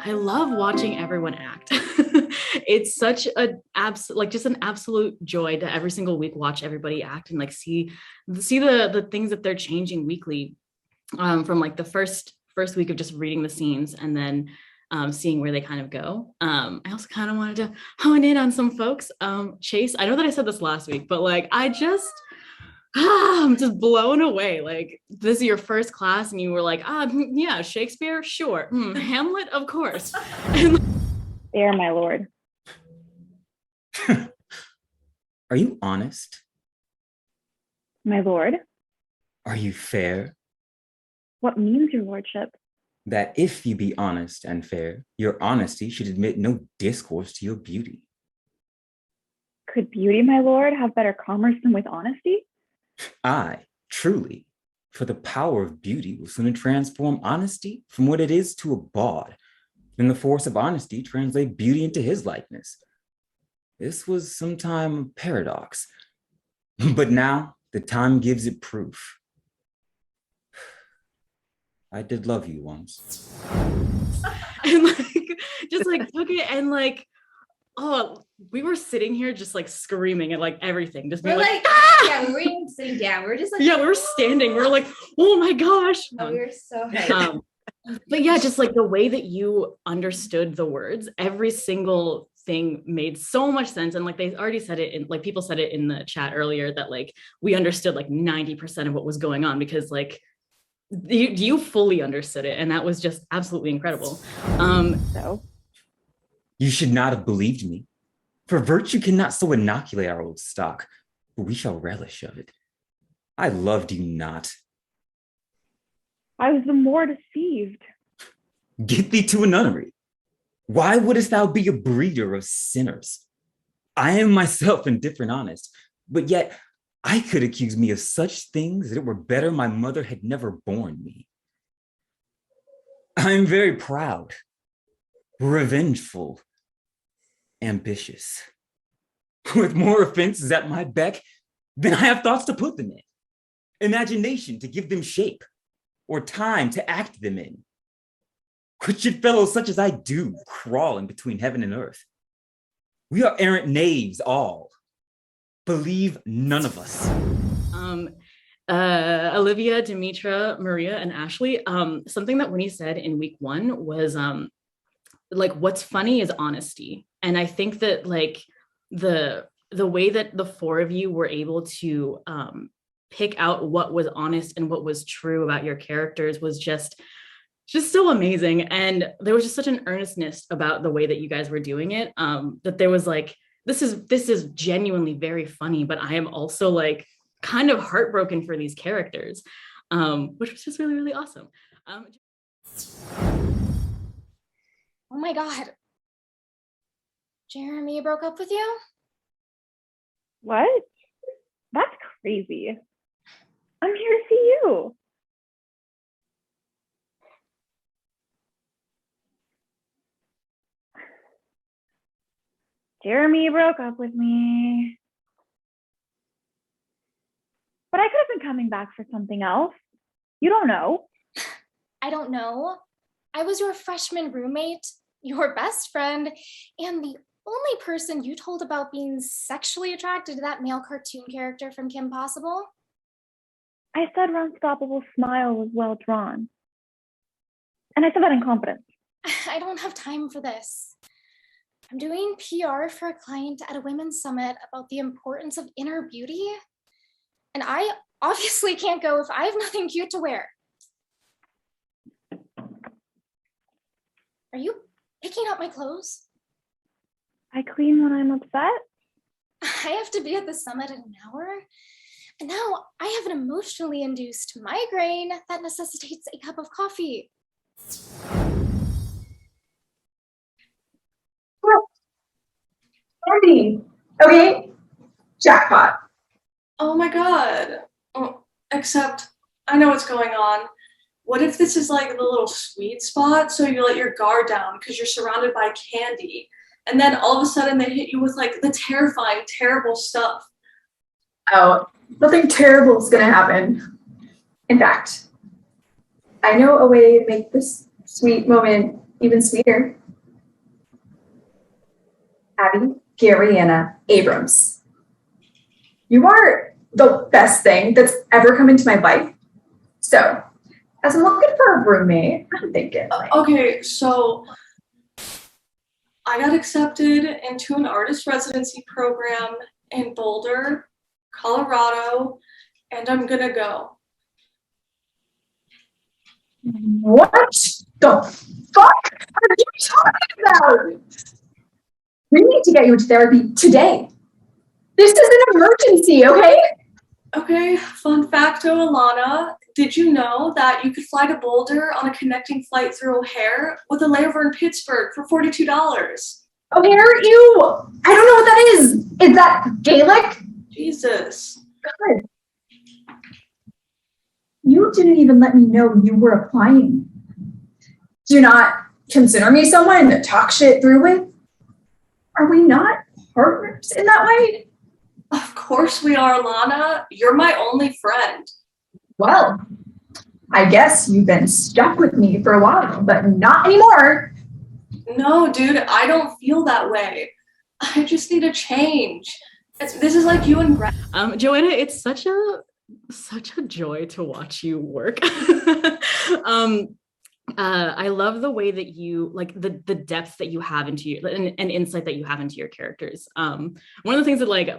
I love watching everyone act. It's such a just an absolute joy to every single week watch everybody act and like see the things that they're changing weekly, from like the first week of just reading the scenes and then seeing where they kind of go. I also kind of wanted to hone in on some folks. Chase, I know that I said this last week, but like I'm just blown away. Like, this is your first class and you were like, yeah, Shakespeare, sure. Hamlet, of course. There, my lord. Are you honest? My lord? Are you fair? What means your lordship? That if you be honest and fair, your honesty should admit no discourse to your beauty. Could beauty, my lord, have better commerce than with honesty? Aye, truly, for the power of beauty will sooner transform honesty from what it is to a bawd, than the force of honesty translate beauty into his likeness. This was sometime a paradox, but now the time gives it proof. I did love you once. And like, just like took it and like, oh, we were sitting here just like screaming at like everything, just being like, ah! Yeah, we weren't even sitting down. We were just like, yeah, we were standing. We were like, oh my gosh. No, we were so hyped. But yeah, just like the way that you understood the words, every single thing made so much sense. And like they already said it in, like people said it in the chat earlier, that like we understood like 90% of what was going on, because like you fully understood it, and that was just absolutely incredible. So you should not have believed me, for virtue cannot so inoculate our old stock, but we shall relish of it. I loved you not. I was the more deceived. Get thee to a nunnery. Why wouldst thou be a breeder of sinners? I am myself indifferent honest, but yet I could accuse me of such things that it were better my mother had never borne me. I am very proud, revengeful, ambitious, with more offenses at my beck than I have thoughts to put them in, imagination to give them shape, or time to act them in. What should fellows such as I do, crawling between heaven and earth? We are errant knaves all. Believe none of us. Olivia, Demetra, Maria, and Ashley, something that Winnie said in week 1 was like, what's funny is honesty. And I think that like the way that the 4 of you were able to pick out what was honest and what was true about your characters was just so amazing. And there was just such an earnestness about the way that you guys were doing it, that there was like, this is genuinely very funny, but I am also like kind of heartbroken for these characters, which was just really, really awesome. Oh my God. Jeremy broke up with you? What? That's crazy. I'm here to see you. Jeremy broke up with me. But I could have been coming back for something else. You don't know. I don't know. I was your freshman roommate, your best friend, and the only person you told about being sexually attracted to that male cartoon character from Kim Possible. I said her unstoppable smile was well drawn. And I said that in confidence. I don't have time for this. I'm doing PR for a client at a women's summit about the importance of inner beauty. And I obviously can't go if I have nothing cute to wear. Are you picking up my clothes? I clean when I'm upset. I have to be at the summit in an hour. And now I have an emotionally induced migraine that necessitates a cup of coffee. Okay, jackpot. Oh my God. Oh, except I know what's going on. What if this is like the little sweet spot, so you let your guard down because you're surrounded by candy, and then all of a sudden they hit you with like the terrifying, terrible stuff. Oh, nothing terrible is gonna happen. In fact, I know a way to make this sweet moment Even sweeter. Abby, Gabriana Abrams. You are the best thing that's ever come into my life. So, as I'm looking for a roommate, I'm thinking. Okay, so I got accepted into an artist residency program in Boulder, Colorado, and I'm gonna go. What the fuck are you talking about? We need to get you into therapy today. This is an emergency, okay? Okay, fun facto, Alana. Did you know that you could fly to Boulder on a connecting flight through O'Hare with a layover in Pittsburgh for $42? O'Hare, you. I don't know what that is. Is that Gaelic? Jesus. God. You didn't even let me know you were applying. Do you not consider me someone to talk shit through with? Are we not partners in that way? Of course we are, Alana. You're my only friend. Well, I guess you've been stuck with me for a while, but not anymore. No, dude, I don't feel that way. I just need a change. This is like you and Brad. Joanna, it's such a joy to watch you work. I love the way that you like the depth that you have into your and insight that you have into your characters. One of the things that like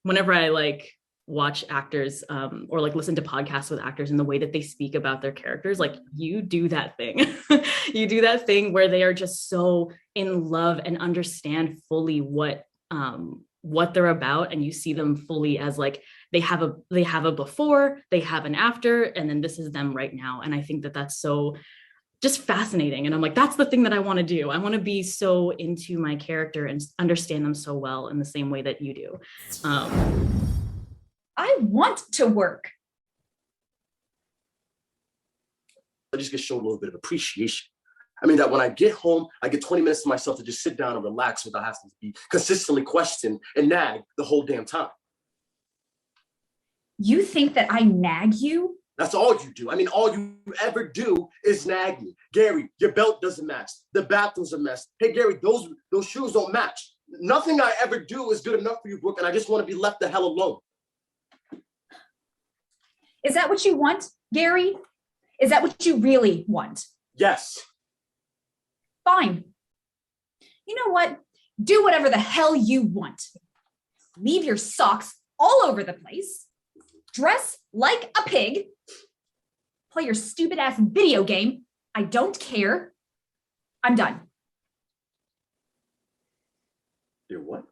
whenever I like watch actors or like listen to podcasts with actors and the way that they speak about their characters, like you do that thing. You do that thing where they are just so in love and understand fully what they're about, and you see them fully as like they have a before, they have an after, and then this is them right now. And I think that that's so just fascinating. And I'm like, that's the thing that I want to do. I want to be so into my character and understand them so well in the same way that you do. I want to work. I just get shown a little bit of appreciation. I mean, that when I get home, I get 20 minutes to myself to just sit down and relax without having to be consistently questioned and nagged the whole damn time. You think that I nag you? That's all you do. I mean, all you ever do is nag me. Gary, your belt doesn't match. The bathroom's a mess. Hey, Gary, those shoes don't match. Nothing I ever do is good enough for you, Brooke, and I just want to be left the hell alone. Is that what you want, Gary? Is that what you really want? Yes. Fine. You know what? Do whatever the hell you want. Leave your socks all over the place. Dress like a pig. Play your stupid ass video game. I don't care. I'm done. You're what?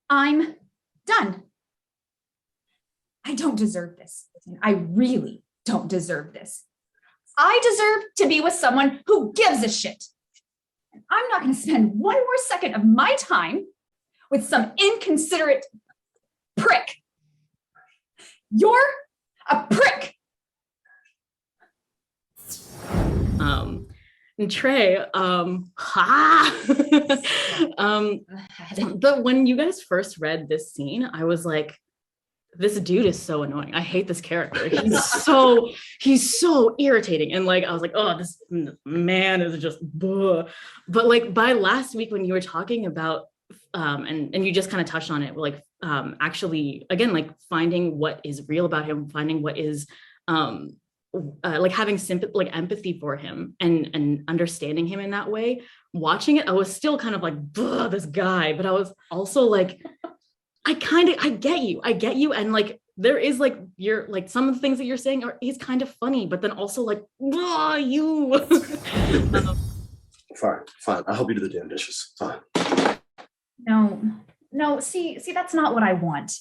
I'm done. I don't deserve this. I really don't deserve this. I deserve to be with someone who gives a shit. And I'm not going to spend one more second of my time with some inconsiderate prick. You're a prick. And Trey, but when you guys first read this scene, I was like, this dude is so annoying. I hate this character. He's so irritating. And like, I was like, oh, this man is just, bleh. But like by last week when you were talking about, and you just kind of touched on it, like actually, again, like finding what is real about him, finding what is, like having sympathy, like empathy for him and understanding him in that way. Watching it, I was still kind of like, this guy, but I was also like, I get you. And like, there is like, you're like, some of the things that you're saying he's kind of funny, but then also like, you. Fine. I hope you do the damn dishes. Fine. No, see, that's not what I want.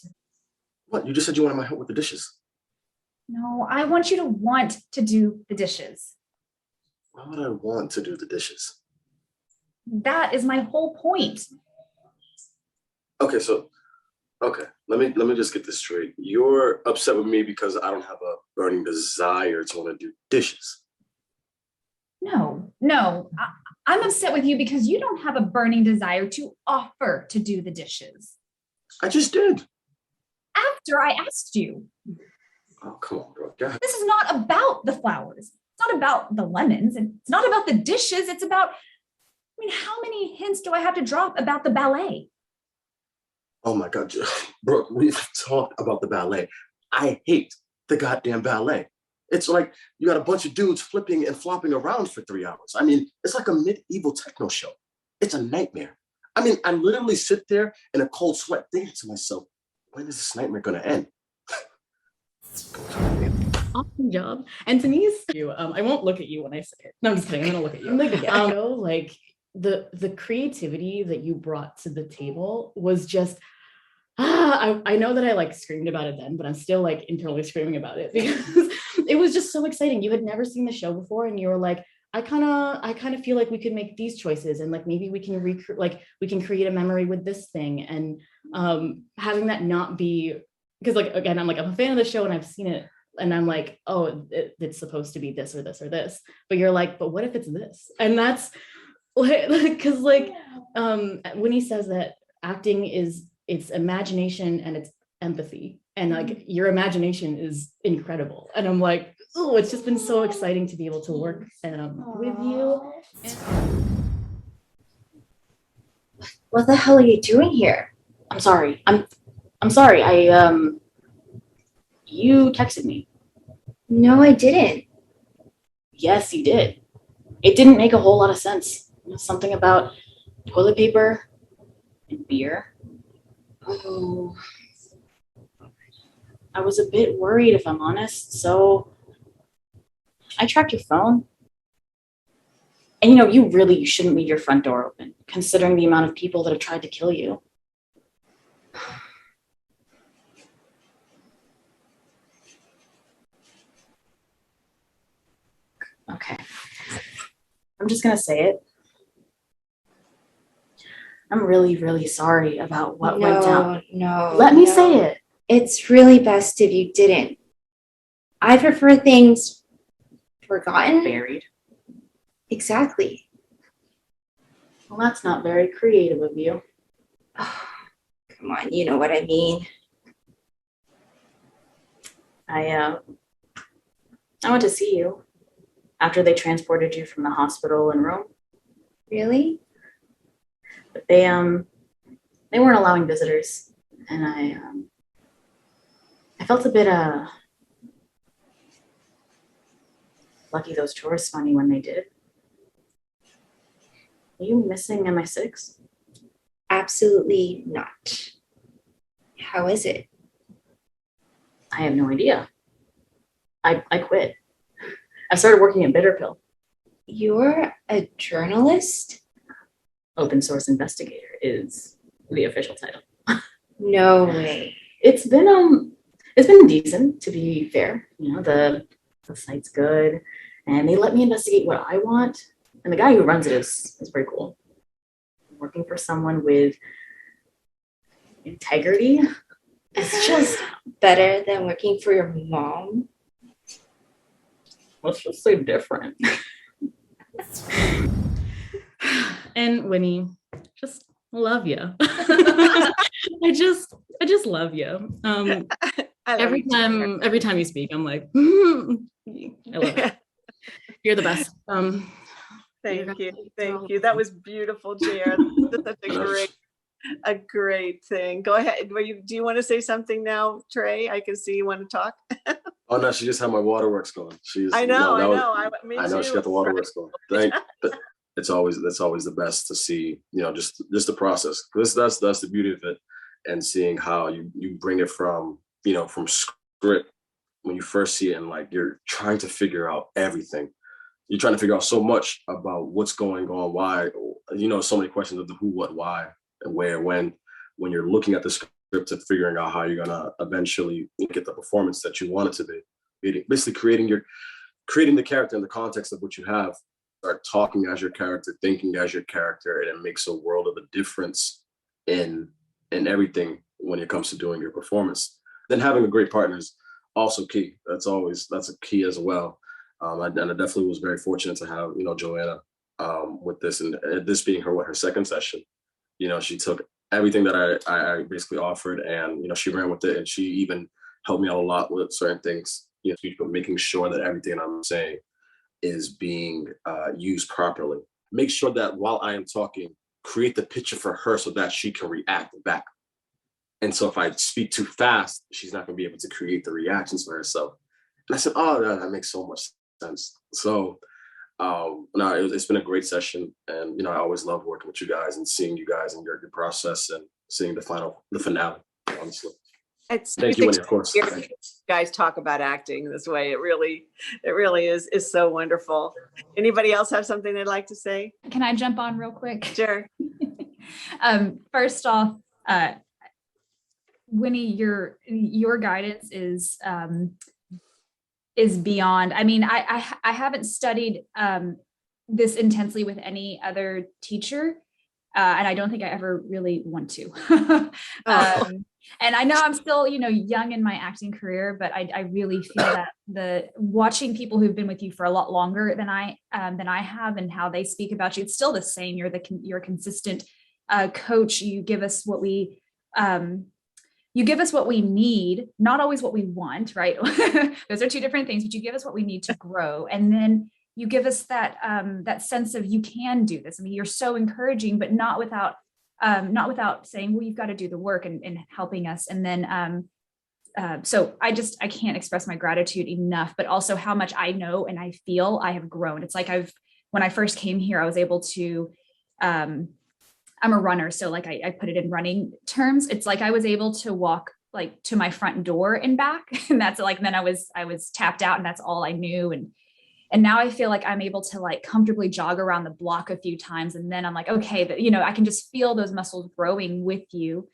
What? You just said you wanted my help with the dishes. No, I want you to want to do the dishes. Why would I want to do the dishes? That is my whole point. Okay, let me just get this straight. You're upset with me because I don't have a burning desire to want to do dishes. No, I'm upset with you because you don't have a burning desire to offer to do the dishes. I just did. After I asked you. Oh, come on, bro. God. This is not about the flowers. not about the lemons and it's not about the dishes. It's about, how many hints do I have to drop about the ballet? Oh my God, Brooke, we've talked about the ballet. I hate the goddamn ballet. It's like you got a bunch of dudes flipping and flopping around for 3 hours. It's like a medieval techno show. It's a nightmare. I literally sit there in a cold sweat thinking to myself, when is this nightmare gonna end? Awesome job. And Denise, I won't look at you when I say it. No, I'm just kidding. I'm gonna look at you. Like the creativity that you brought to the table was just I know that I like screamed about it then, but I'm still like internally screaming about it because it was just so exciting. You had never seen the show before and you were like, I kind of feel like we could make these choices and like maybe we can create a memory with this thing, and having that not be, because like again I'm a fan of the show and I've seen it and I'm like, oh, it's supposed to be this or this or this, but you're like, but what if it's this? And that's because Winnie says that acting is it's imagination and it's empathy, and like your imagination is incredible, and I'm like, oh, it's just been so exciting to be able to work with you. What the hell are you doing here? I'm sorry. I'm sorry. You texted me. No, I didn't. Yes, you did. It didn't make a whole lot of sense. Something about toilet paper and beer. Oh. I was a bit worried, if I'm honest, so I tracked your phone. And you really shouldn't leave your front door open, considering the amount of people that have tried to kill you. Okay. I'm just gonna say it. I'm really, really sorry about what went down. No. Let me say it. It's really best if you didn't. I prefer things forgotten. Buried. Exactly. Well, that's not very creative of you. Oh, come on, you know what I mean. I went to see you after they transported you from the hospital in Rome. Really? But they weren't allowing visitors, and I felt a bit lucky those tourists found you when they did. Are you missing MI6? Absolutely not. How is it? I have no idea. I quit. I started working at Bitterpill. You're a journalist? Open source investigator is the official title. No way. It's been decent, to be fair. The site's good, and they let me investigate what I want. And the guy who runs it is pretty cool. Working for someone with integrity. It's just better than working for your mom. Let's just say different. And Winnie, just love you. I just love you. Every time you speak, I'm like, I love it. You're the best. Thank you. That was beautiful, Jer. That's such a great thing. Go ahead. Do you want to say something now, Trey? I can see you want to talk. Oh no, she just had my waterworks going. I know. I know she got the waterworks going. That's always the best to see. Just the process. That's the beauty of it, and seeing how you bring it from from script when you first see it, and like you're trying to figure out everything. You're trying to figure out so much about what's going on, why, so many questions of the who, what, why, and where, when you're looking at the script and figuring out how you're gonna eventually get the performance that you want it to be. Basically creating the character in the context of what you have. Start talking as your character, thinking as your character, and it makes a world of a difference in everything when it comes to doing your performance. Then having a great partner is also key. That's a key as well. I definitely was very fortunate to have Joanna with this, and this being her second session. She took everything that I basically offered, and she ran with it, and she even helped me out a lot with certain things. Making sure that everything I'm saying is being used properly. Make sure that while I am talking, create the picture for her so that she can react back. And so if I speak too fast, she's not going to be able to create the reactions for herself. And I said, oh, that makes so much sense. So no, it's been a great session. And, you know, I always love working with you guys and seeing you guys and your process and seeing the finale, honestly. Thank you, Winnie, of course. You guys talk about acting this way. It really is so wonderful. Anybody else have something they'd like to say? Can I jump on real quick? Sure. First off, Winnie, your guidance is beyond. I mean, I haven't studied this intensely with any other teacher, and I don't think I ever really want to. And I know I'm still, you know, young in my acting career, but I really feel that the watching people who've been with you for a lot longer than I have, and how they speak about you, it's still the same. You're a consistent coach. You give us what we need, not always what we want, right? Those are two different things, but you give us what we need to grow. And then you give us that sense of you can do this. I mean, you're so encouraging, but not without saying, well, you've got to do the work and helping us. And then, so I can't express my gratitude enough, but also how much I know and I feel I have grown. It's like when I first came here, I was able to, I'm a runner. So like I put it in running terms. It's like I was able to walk like to my front door and back. And that's like, then I was tapped out and that's all I knew. And now I feel like I'm able to like comfortably jog around the block a few times. And then I'm like, okay, but you know, I can just feel those muscles growing with you.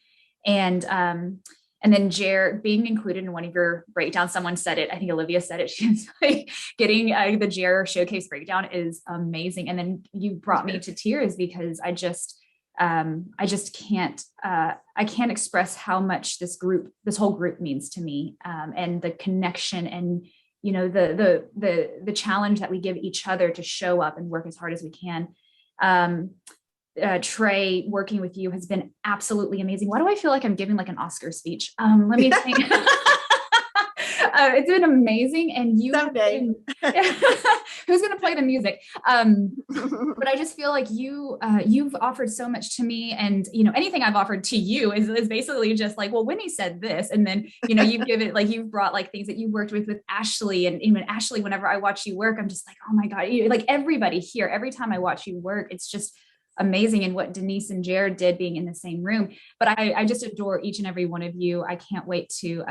And then Jer being included in one of your breakdowns, someone said it, I think Olivia said it. She's like, getting the Jer showcase breakdown is amazing. And then you brought me to tears because I can't express how much this whole group means to me, and the connection and, you know, the challenge that we give each other to show up and work as hard as we can. Trey, working with you has been absolutely amazing. Why do I feel like I'm giving like an Oscar speech? Let me think. It's been amazing. And you someday. Who's going to play the music? But I just feel like you've offered so much to me, and you know, anything I've offered to you is basically just like, well, Winnie said this, and then you know, you've brought like things that you worked with Ashley, and even Ashley, whenever I watch you work, I'm just like, oh my God, like everybody here, every time I watch you work, it's just amazing. And what Denise and Jared did being in the same room, but I just adore each and every one of you. I can't wait to you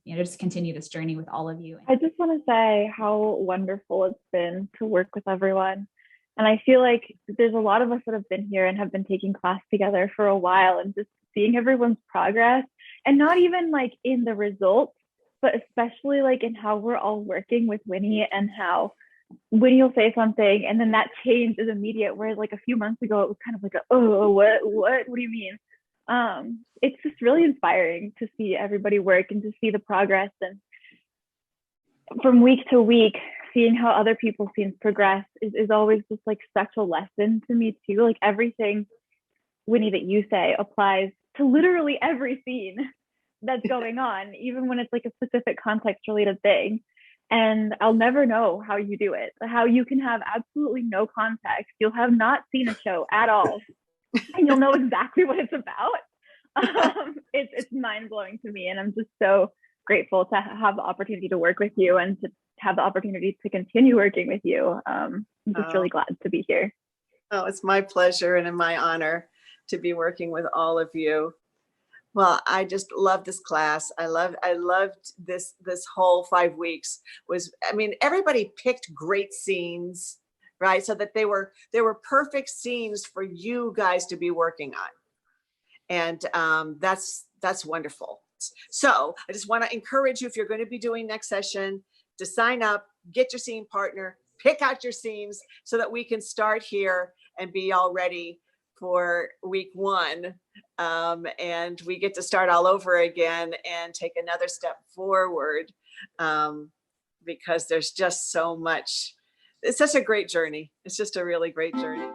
know, just continue this journey with all of you. I just want to say how wonderful it's been to work with everyone. And I feel like there's a lot of us that have been here and have been taking class together for a while, and just seeing everyone's progress, and not even like in the results, but especially like in how we're all working with Winnie, and how Winnie will say something and then that change is immediate, whereas like a few months ago it was kind of like what do you mean? It's just really inspiring to see everybody work and to see the progress, and from week to week seeing how other people's scenes progress is always just like such a lesson to me too. Like everything, Winnie, that you say applies to literally every scene that's going on, even when it's like a specific context related thing. And I'll never know how you do it, how you can have absolutely no context. You'll have not seen a show at all, and you'll know exactly what it's about. It's mind-blowing to me. And I'm just so grateful to have the opportunity to work with you and to have the opportunity to continue working with you. I'm just really glad to be here. Oh, it's my pleasure and my honor to be working with all of you. Well, I just love this class. I loved this whole 5 weeks. Everybody picked great scenes, right? So that they were perfect scenes for you guys to be working on. And that's wonderful. So I just want to encourage you, if you're going to be doing next session, to sign up, get your scene partner, pick out your scenes so that we can start here and be all ready for week 1. And we get to start all over again and take another step forward, because there's just so much. It's such a great journey. It's just a really great journey.